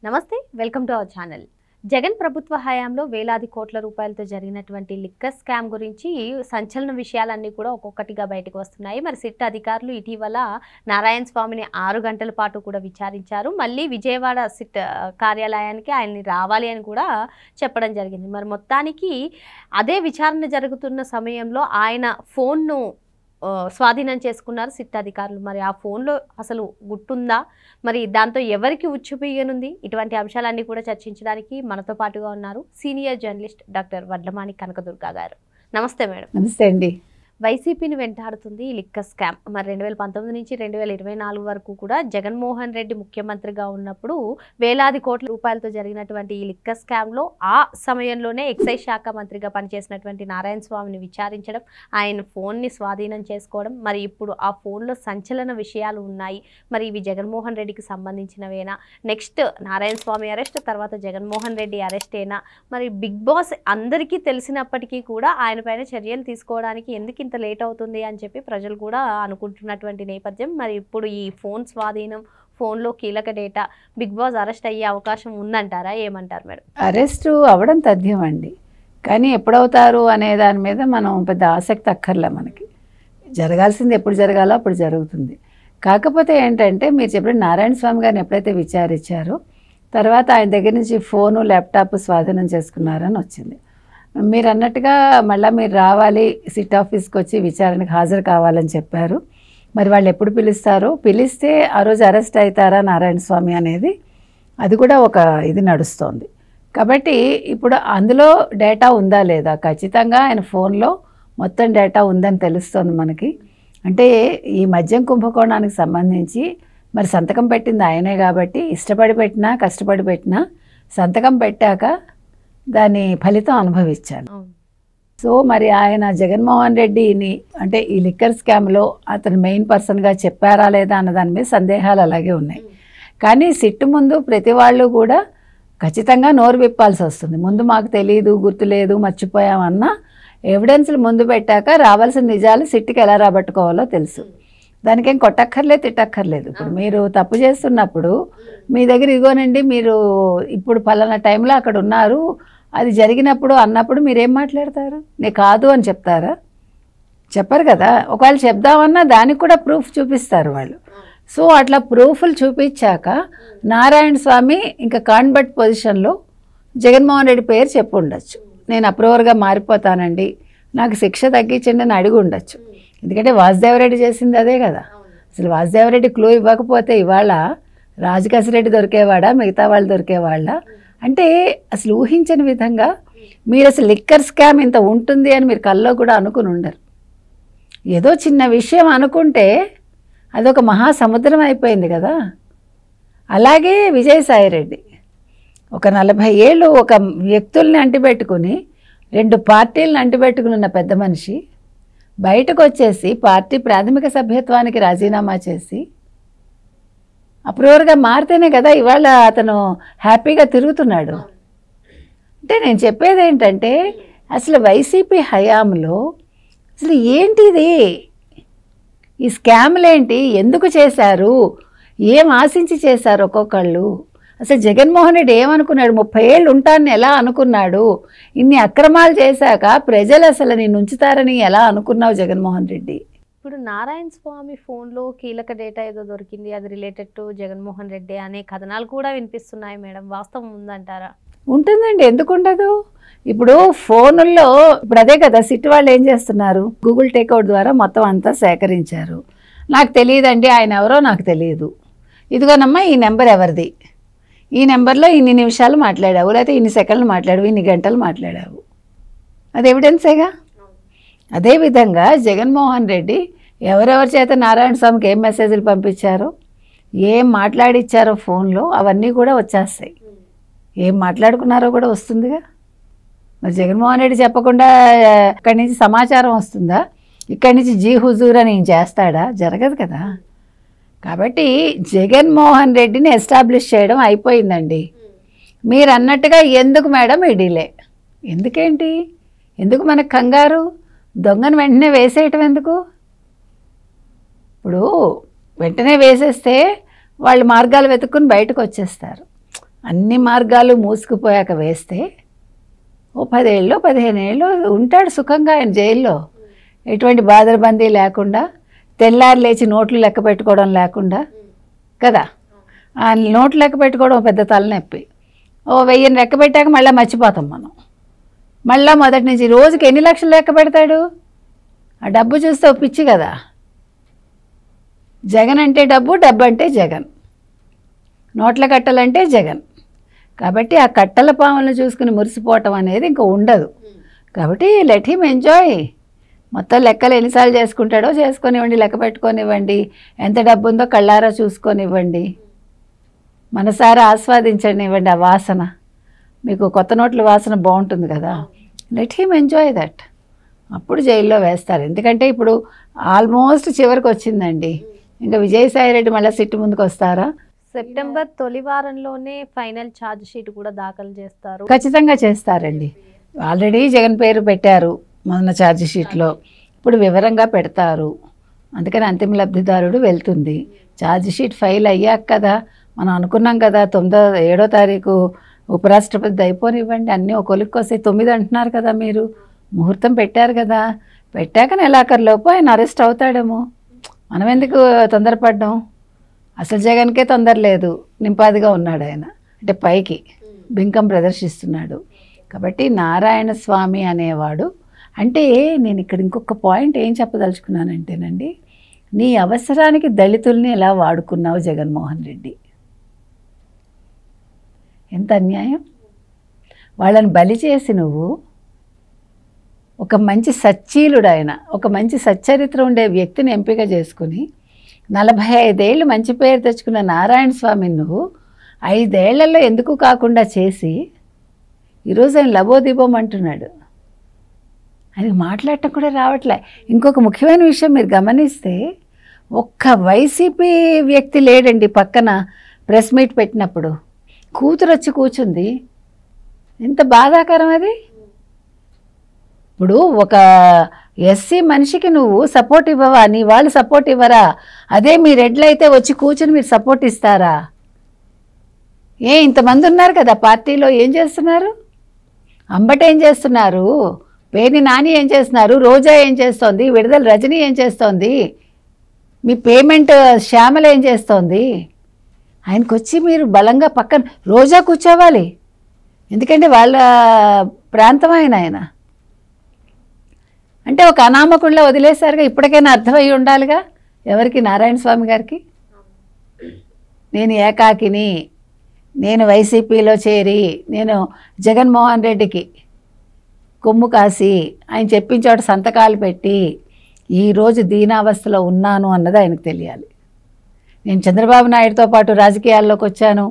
నమస్తే welcome to our channel. Jagan ప్రభుత్వ హయాంలో వేలాది కోట్ల రూపాయలతో జరిగినటువంటి లిక్కర్ స్కామ్ గురించి సంచలన విషయాలన్నీ కూడా ఒక్కొక్కటిగా బయటకు వస్తున్నాయి. మరి సిట్ అధికారులు ఇటీవల నారాయణ స్వామిని 6 గంటల పాటు కూడా విచారించారు. మళ్ళీ విజయవాడ సిట్ కార్యాలయానికి ఆయన్ని రావాలి అని కూడా చెప్పడం జరిగింది. మరి మొత్తానికి అదే విచారణ జరుగుతున్న సమయంలో ఆయన ఫోన్ను స్వాధీనం చేసుకున్నారు సిట్ అధికారులు. మరి ఆ ఫోన్లో అసలు గుట్టుందా, మరి దాంతో ఎవరికి ఉచ్చుపియనుంది, ఇటువంటి అంశాలన్నీ కూడా చర్చించడానికి మనతో పాటుగా ఉన్నారు senior journalist doctor Vadlamani Kanakadurga గారు. నమస్తే మేడం. నమస్తే అండి. వైసీపీని వెంటాడుతుంది ఈ లిక్కర్ స్కామ్. మరి 2019 నుంచి 2024 వరకు కూడా జగన్మోహన్ రెడ్డి ముఖ్యమంత్రిగా ఉన్నప్పుడు వేలాది కోట్ల రూపాయలతో జరిగినటువంటి ఈ లిక్కర్ స్కామ్లో ఆ సమయంలోనే ఎక్సైజ్ శాఖ మంత్రిగా పనిచేసినటువంటి నారాయణ స్వామిని విచారించడం, ఆయన ఫోన్ని స్వాధీనం చేసుకోవడం, మరి ఇప్పుడు ఆ ఫోన్లో సంచలన విషయాలు ఉన్నాయి. మరి ఇవి జగన్మోహన్ రెడ్డికి సంబంధించినవేనా, నెక్స్ట్ నారాయణ స్వామి అరెస్ట్, తర్వాత జగన్మోహన్ రెడ్డి అరెస్టేనా, మరి బిగ్ బాస్ అందరికీ తెలిసినప్పటికీ కూడా ఆయన పైన చర్యలు తీసుకోవడానికి ఎందుకు ఇంత లేట్ అవుతుంది అని చెప్పి ప్రజలు కూడా అనుకుంటున్నటువంటి నేపథ్యం. మరి ఇప్పుడు ఈ ఫోన్ స్వాధీనం, ఫోన్లో కీలక డేటా, బిగ్ బాస్ అరెస్ట్ అయ్యే అవకాశం ఉందంటారా, ఏమంటారు మేడం? అరెస్టు అవ్వడం తథ్యం అండి, కానీ ఎప్పుడవుతారు అనే దాని మీద మనం పెద్ద ఆసక్తి అక్కర్లే. మనకి జరగాల్సింది ఎప్పుడు జరగాలో అప్పుడు జరుగుతుంది. కాకపోతే ఏంటంటే మీరు చెప్పిన నారాయణ స్వామి గారిని ఎప్పుడైతే విచారించారో తర్వాత ఆయన దగ్గర నుంచి ఫోను ల్యాప్టాప్ స్వాధీనం చేసుకున్నారని వచ్చింది. మీరు అన్నట్టుగా మళ్ళీ మీరు రావాలి, సిట్ ఆఫీస్కి వచ్చి విచారణకు హాజరు కావాలని చెప్పారు. మరి వాళ్ళు ఎప్పుడు పిలుస్తారో, పిలిస్తే ఆ రోజు అరెస్ట్ అవుతారా నారాయణ స్వామి అనేది అది కూడా ఒక ఇది నడుస్తోంది. కాబట్టి ఇప్పుడు అందులో డేటా ఉందా లేదా, ఖచ్చితంగా ఆయన ఫోన్లో మొత్తం డేటా ఉందని తెలుస్తోంది మనకి. అంటే ఈ మద్యం కుంభకోణానికి సంబంధించి మరి సంతకం పెట్టింది ఆయనే కాబట్టి ఇష్టపడి పెట్టినా కష్టపడి పెట్టినా సంతకం పెట్టాక దాని ఫలితం అనుభవించాను. సో మరి ఆయన జగన్మోహన్ రెడ్డిని అంటే ఈ లిక్కర్ స్కామ్లో అతను మెయిన్ పర్సన్గా చెప్పారా లేదా అన్న దాని మీద సందేహాలు అలాగే ఉన్నాయి. కానీ సిట్టు ముందు ప్రతి వాళ్ళు కూడా ఖచ్చితంగా నోరు విప్పాల్సి వస్తుంది. ముందు మాకు తెలియదు, గుర్తులేదు, మర్చిపోయామన్న ఎవిడెన్స్లు ముందు పెట్టాక రావాల్సిన నిజాలు సిట్టుకి ఎలా రాబట్టుకోవాలో తెలుసు. దానికేం కొట్టక్కర్లేదు, తిట్టక్కర్లేదు. ఇప్పుడు మీరు తప్పు చేస్తున్నప్పుడు మీ దగ్గర ఇగోనండి, మీరు ఇప్పుడు పలానా టైంలో అక్కడ ఉన్నారు, అది జరిగినప్పుడు అన్నప్పుడు మీరేం మాట్లాడతారు? నే కాదు అని చెప్తారా? చెప్పరు కదా. ఒకవేళ చెప్దామన్నా దానికి కూడా ప్రూఫ్ చూపిస్తారు వాళ్ళు. సో అట్లా ప్రూఫ్లు చూపించాక నారాయణ స్వామి ఇంకా కాన్బట్ పొజిషన్లో జగన్మోహన్ రెడ్డి పేరు చెప్పు ఉండొచ్చు. నేను అప్రూవర్గా మారిపోతానండి, నాకు శిక్ష తగ్గించండి అని అడిగి ఉండొచ్చు. ఎందుకంటే వాసుదేవరెడ్డి చేసింది అదే కదా. అసలు వాసుదేవరెడ్డి క్లూ ఇవ్వకపోతే ఇవాళ రాజకేశరెడ్డి దొరికేవాడా, మిగతా వాళ్ళు దొరికేవాళ్ళ? అంటే అసలు ఊహించని విధంగా మీరు అసలు లిక్కర్ స్కామ్ ఇంత ఉంటుంది అని మీరు కల్లో కూడా అనుకుని ఉండరు. ఏదో చిన్న విషయం అనుకుంటే అదొక మహాసముద్రం అయిపోయింది కదా. అలాగే విజయసాయిరెడ్డి ఒక 40 ఏళ్ళు ఒక వ్యక్తుల్ని అంటిపెట్టుకుని 2 పార్టీలను అంటిపెట్టుకుని ఉన్న పెద్ద మనిషి బయటకు వచ్చేసి పార్టీ ప్రాథమిక సభ్యత్వానికి రాజీనామా చేసి అప్రూవర్గా మారితేనే కదా ఇవాళ అతను హ్యాపీగా తిరుగుతున్నాడు. అంటే నేను చెప్పేది ఏంటంటే అసలు వైసీపీ హయాంలో అసలు ఏంటిది, ఈ స్కామ్లు ఏంటి, ఎందుకు చేశారు, ఏం ఆశించి చేశారు ఒక్కొక్కళ్ళు? అసలు జగన్మోహన్ రెడ్డి ఏమనుకున్నాడు? 30 ఏళ్ళు ఉంటానని ఎలా అనుకున్నాడు? ఇన్ని అక్రమాలు చేశాక ప్రజలు అసలు నిన్ను ఉంచుతారని ఎలా అనుకున్నావు జగన్మోహన్ రెడ్డి? ఇప్పుడు నారాయణ స్వామి ఫోన్లో కీలక డేటా ఏదో దొరికింది, అది రిలేటెడ్ టు జగన్మోహన్ రెడ్డి అనే కథనాలు కూడా వినిపిస్తున్నాయి మేడం. వాస్తవం ఉందంటారా? ఉంటుందండి, ఎందుకు ఉండదు? ఇప్పుడు ఫోనుల్లో ఇప్పుడు అదే కదా సిట్ వాళ్ళు ఏం చేస్తున్నారు, గూగుల్ టేక్అవుట్ ద్వారా మొత్తం అంతా సేకరించారు. నాకు తెలియదండి, ఆయన ఎవరో నాకు తెలియదు, ఇదిగోనమ్మా ఈ నెంబర్ ఎవరిది, ఈ నెంబర్లో ఇన్ని నిమిషాలు మాట్లాడావు, లేకపోతే ఇన్ని సెకండ్లు మాట్లాడావు, ఇన్ని గంటలు మాట్లాడావు, అది ఎవిడెన్సేగా. అదేవిధంగా జగన్మోహన్ రెడ్డి ఎవరెవరి చేత నారాయణ స్వామికి ఏం మెసేజ్లు పంపించారో, ఏం మాట్లాడిచ్చారో ఫోన్లో అవన్నీ కూడా వచ్చేస్తాయి. ఏం మాట్లాడుకున్నారో కూడా వస్తుందిగా. మరి జగన్మోహన్ రెడ్డి చెప్పకుండా ఇక్కడి నుంచి సమాచారం వస్తుందా? ఇక్కడి నుంచి జీ హుజూర్ అని చేస్తాడా? జరగదు కదా. కాబట్టి జగన్మోహన్ రెడ్డిని ఎస్టాబ్లిష్ చేయడం అయిపోయిందండి. మీరు అన్నట్టుగా ఎందుకు మేడం ఈ డిలే? ఎందుకేంటి, ఎందుకు మనకు కంగారు? దొంగను వెంటనే వేసేయటం ఎందుకు? ఇప్పుడు వెంటనే వేసేస్తే వాళ్ళు మార్గాలు వెతుక్కుని బయటకు వచ్చేస్తారు. అన్ని మార్గాలు మూసుకుపోయాక వేస్తే ఓ 10 ఏళ్ళు 15 ఏళ్ళు ఉంటాడు సుఖంగా ఆయన జైల్లో, ఎటువంటి బాధరబందీ లేకుండా, తెల్లారి లేచి నోట్లు లెక్క పెట్టుకోవడం లేకుండా కదా. ఆ నోట్లు లెక్క పెట్టుకోవడం పెద్ద తలనొప్పి. ఓ 1000 లెక్క పెట్టాక మళ్ళీ మర్చిపోతాం మనం. మళ్ళీ మొదటి నుంచి రోజుకి ఎన్ని లక్షలు లెక్క పెడతాడు? ఆ డబ్బు చూస్తే ఓ పిచ్చి కదా. జగన్ అంటే డబ్బు, డబ్బు అంటే జగన్, నోట్ల కట్టలంటే జగన్. కాబట్టి ఆ కట్టల పాములను చూసుకుని మురిసిపోవటం అనేది ఇంకా ఉండదు. కాబట్టి లెట్ హిమ్ ఎంజాయ్. మొత్తం లెక్కలు ఎన్నిసార్లు చేసుకుంటాడో చేసుకొనివ్వండి, లెక్క పెట్టుకొనివ్వండి, ఎంత డబ్బు ఉందో కళ్ళారా చూసుకొనివ్వండి, మనసారా ఆస్వాదించనివ్వండి ఆ వాసన. మీకు కొత్త నోట్ల వాసన బాగుంటుంది కదా, లెట్ హిమ్ ఎంజాయ్ దట్. అప్పుడు జైల్లో వేస్తారు. ఎందుకంటే ఇప్పుడు ఆల్మోస్ట్ చివరికి వచ్చిందండి. ఇంకా విజయసాయిరెడ్డి మళ్ళీ సిట్టు ముందుకు వస్తారా? సెప్టెంబర్ తొలి వారంలోనే ఫైనల్ ఛార్జ్ షీట్ కూడా దాఖలు చేస్తారు. ఖచ్చితంగా చేస్తారండి. ఆల్రెడీ జగన్ పేరు పెట్టారు మొన్న ఛార్జ్ షీట్లో, ఇప్పుడు వివరంగా పెడతారు. అందుకని అంతిమ లబ్ధిదారుడు వెళ్తుంది. ఛార్జ్ షీట్ ఫైల్ అయ్యాక కదా మనం అనుకున్నాం కదా 7వ తారీఖు ఉపరాష్ట్రపతి అయిపోనివ్వండి, అన్నీ ఒక కొలిక్కి వస్తాయి. 9 అంటున్నారు కదా, మీరు ముహూర్తం పెట్టారు కదా, పెట్టాక నెలాఖరులోపు ఆయన అరెస్ట్ అవుతాడేమో. మనం ఎందుకు తొందరపడ్డాం? అసలు జగన్కే తొందర లేదు, నింపాదిగా ఉన్నాడు ఆయన, అంటే పైకి బింకం ప్రదర్శిస్తున్నాడు. కాబట్టి నారాయణ స్వామి అనేవాడు అంటే, నేను ఇక్కడ ఇంకొక పాయింట్ ఏం చెప్పదలుచుకున్నానంటేనండి, నీ అవసరానికి దళితుల్ని ఎలా వాడుకున్నావు జగన్మోహన్ రెడ్డి? ఎంత అన్యాయం! వాళ్ళని బలి చేసి నువ్వు ఒక మంచి సచ్చీలుడు, ఆయన ఒక మంచి సచ్చరిత్ర ఉండే వ్యక్తిని ఎంపిక చేసుకుని 45 ఏళ్ళు మంచి పేరు తెచ్చుకున్న నారాయణ స్వామిని నువ్వు 5 ఏళ్లలో ఎందుకు కాకుండా చేసి ఈరోజు ఆయన లబోదిబోం అంటున్నాడు. ఆయనకు మాట్లాడటం కూడా రావట్లే. ఇంకొక ముఖ్యమైన విషయం మీరు గమనిస్తే, ఒక్క వైసీపీ వ్యక్తి లేడండి పక్కన. ప్రెస్ మీట్ పెట్టినప్పుడు కూతురు వచ్చి కూర్చుంది. ఎంత బాధాకరం అది. ఇప్పుడు ఒక ఎస్సీ మనిషికి నువ్వు సపోర్ట్ ఇవ్వవా? నీ వాళ్ళు సపోర్ట్ ఇవ్వరా? అదే మీ రెడ్లు అయితే వచ్చి కూర్చుని మీరు సపోర్ట్ ఇస్తారా? ఇంతమంది ఉన్నారు కదా పార్టీలో, ఏం చేస్తున్నారు? అంబట ఏం చేస్తున్నారు? పేర్ని నాని ఏం చేస్తున్నారు? రోజా ఏం చేస్తోంది? విడుదల రజనీ ఏం చేస్తోంది? మీ పేమెంట్ శ్యామల ఏం చేస్తోంది? ఆయనకు వచ్చి మీరు బలంగా పక్కన రోజా కూర్చోవాలి. ఎందుకంటే వాళ్ళ ప్రాంతం ఆయన అంటే ఒక అనామకుడిలో వదిలేశారుగా. ఇప్పటికైనా అర్థమయ్యి ఉండాలిగా ఎవరికి? నారాయణ స్వామి గారికి. నేను ఏకాకిని, నేను వైసీపీలో చేరి నేను జగన్మోహన్ రెడ్డికి కొమ్ము కాసి ఆయన చెప్పిన చోట సంతకాలు పెట్టి ఈరోజు దీనావస్థలో ఉన్నాను అన్నది ఆయనకు తెలియాలి. నేను చంద్రబాబు నాయుడుతో పాటు రాజకీయాల్లోకి వచ్చాను.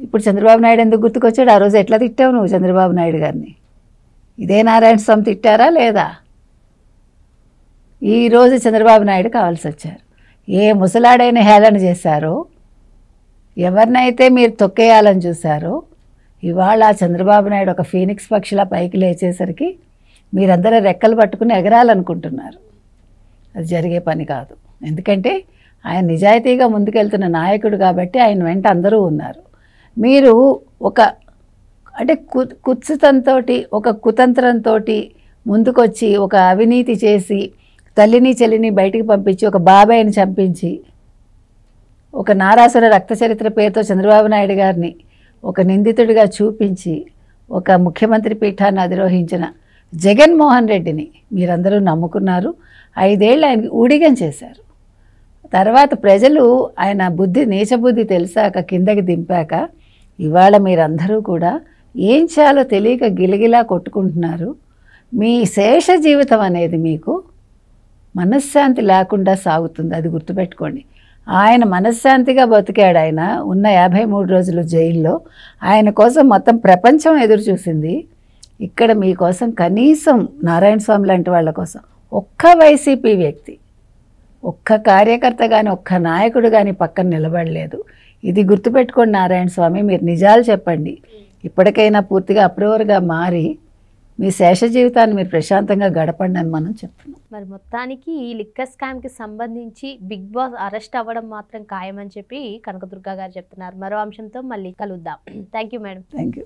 ఇప్పుడు చంద్రబాబు నాయుడు ఎందుకు గుర్తుకొచ్చాడు? ఆ రోజు ఎట్లా తిట్టావు నువ్వు చంద్రబాబు నాయుడు గారిని? ఇదే నారాయణ స్వామి తిట్టారా లేదా? ఈరోజు చంద్రబాబు నాయుడు కావాల్సి వచ్చారు. ఏ ముసలాడైన హేళన చేశారో, ఎవరినైతే మీరు తొక్కేయాలని చూశారో, ఇవాళ చంద్రబాబు నాయుడు ఒక ఫీనిక్స్ పక్షిలా పైకి లేచేసరికి మీరందరూ రెక్కలు పట్టుకుని ఎగరాలనుకుంటున్నారు. అది జరిగే పని కాదు. ఎందుకంటే ఆయన నిజాయితీగా ముందుకెళ్తున్న నాయకుడు కాబట్టి ఆయన వెంట అందరూ ఉన్నారు. మీరు ఒక అంటే కుత్సితంతో, ఒక కుతంత్రంతో ముందుకొచ్చి ఒక అవినీతి చేసి తల్లిని చెల్లిని బయటికి పంపించి ఒక బాబాయిని చంపించి ఒక నారాసుర రక్త చరిత్ర పేరుతో చంద్రబాబు నాయుడు గారిని ఒక నిందితుడిగా చూపించి ఒక ముఖ్యమంత్రి పీఠాన్ని అధిరోహించిన జగన్మోహన్ రెడ్డిని మీరందరూ నమ్ముకున్నారు. 5 ఏళ్ళు ఆయనకి ఊడిగం చేశారు. తర్వాత ప్రజలు ఆయన నీచబుద్ధి తెలిసాక కిందకి దింపాక ఇవాళ మీరందరూ కూడా ఏం చేయాలో తెలియక గిలగిలా కొట్టుకుంటున్నారు. మీ శేష జీవితం అనేది మీకు మనశ్శాంతి లేకుండా సాగుతుంది. అది గుర్తుపెట్టుకోండి. ఆయన మనశ్శాంతిగా బతికాడు. ఆయన ఉన్న 53 రోజులు జైల్లో ఆయన కోసం మొత్తం ప్రపంచం ఎదురు చూసింది. ఇక్కడ మీకోసం కనీసం నారాయణ స్వామి లాంటి వాళ్ళ కోసం ఒక్క వైసీపీ వ్యక్తి, ఒక్క కార్యకర్త కానీ ఒక్క నాయకుడు కానీ పక్కన నిలబడలేదు. ఇది గుర్తుపెట్టుకోండి నారాయణ స్వామి. మీరు నిజాలు చెప్పండి. ఇప్పటికైనా పూర్తిగా అప్రూవర్గా మారి మీ శేష జీవితాన్ని మీరు ప్రశాంతంగా గడపండి అని మనం చెప్తున్నాం. మరి మొత్తానికి ఈ లిక్కర్ స్కామ్కి సంబంధించి బిగ్ బాస్ అరెస్ట్ అవ్వడం మాత్రం ఖాయమని చెప్పి కనకదుర్గ గారు చెప్తున్నారు. మరో అంశంతో మళ్ళీ కలుద్దాం. Thank you madam. Thank you.